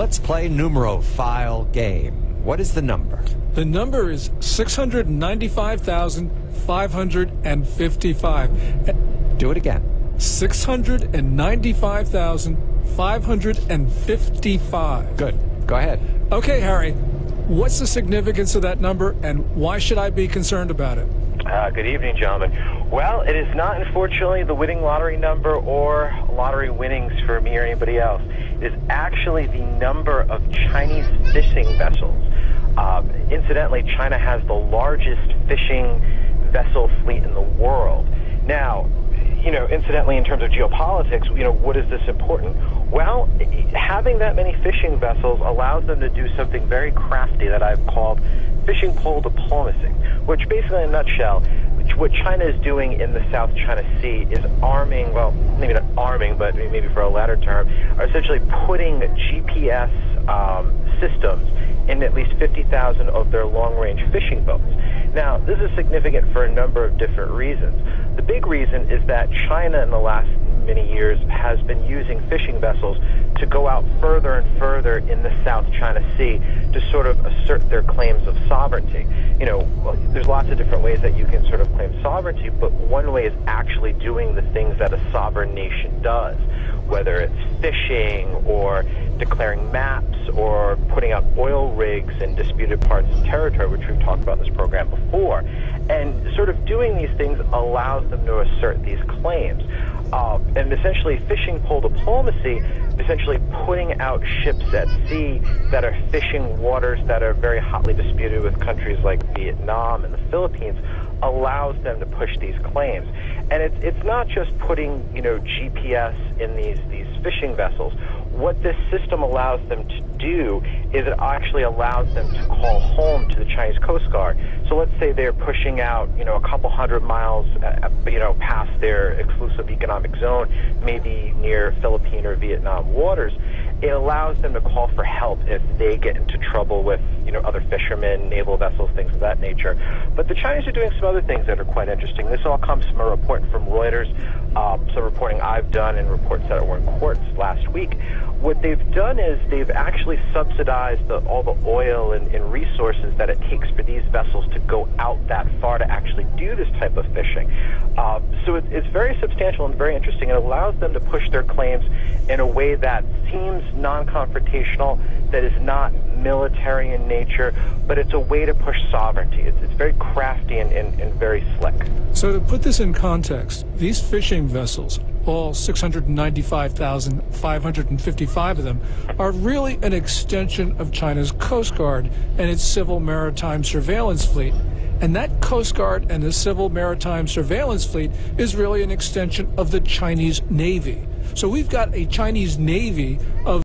Let's play numerophile game. What is the number? The number is 695,555. Do it again. 695,555. Good. Go ahead. Okay, Harry. What's the significance of that number, and why should I be concerned about it? Good evening, gentlemen. Well, it is not, unfortunately, the winning lottery number or lottery winnings for me or anybody else. It is actually the number of Chinese fishing vessels. Incidentally, China has the largest fishing vessel fleet in the world. Now, incidentally, in terms of geopolitics, what is this important? Well, having that many fishing vessels allows them to do something very crafty that I've called fishing pole diplomacy, which basically, in a nutshell, what China is doing in the South China Sea is arming, well, maybe not arming, but maybe for a latter term, are essentially putting GPS systems in at least 50,000 of their long-range fishing boats. Now, this is significant for a number of different reasons. The big reason is that China in the last many years has been using fishing vessels to go out further and further in the South China Sea to sort of assert their claims of sovereignty. There's lots of different ways that you can sort of claim sovereignty, but one way is actually doing the things that a sovereign nation does, whether it's fishing or declaring maps or putting out oil rigs in disputed parts of territory, which we've talked about in this program before. And sort of doing these things allows them to assert these claims. And essentially, fishing pole diplomacy, essentially putting out ships at sea that are fishing waters that are very hotly disputed with countries like Vietnam and the Philippines, allows them to push these claims. And it's not just putting, GPS in these fishing vessels. What this system allows them to do is it actually allows them to call home to the Chinese Coast Guard. So let's say they're pushing out, a couple hundred miles, past their exclusive economic zone, maybe near Philippine or Vietnam waters. It allows them to call for help if they get into trouble with, other fishermen, naval vessels, things of that nature. But the Chinese are doing some other things that are quite interesting. This all comes from a report from Reuters, some reporting I've done, and reports that were in courts last week. What they've done is they've actually subsidized all the oil and resources that it takes for these vessels to go out that far to actually do this type of fishing. So it's very substantial and very interesting. It allows them to push their claims in a way that seems non-confrontational, that is not military in nature, but it's a way to push sovereignty. It's very crafty and very slick. So to put this in context, these fishing vessels, all 695,555 of them, are really an extension of China's Coast Guard and its civil maritime surveillance fleet. And that Coast Guard and the civil maritime surveillance fleet is really an extension of the Chinese Navy. So we've got a Chinese Navy of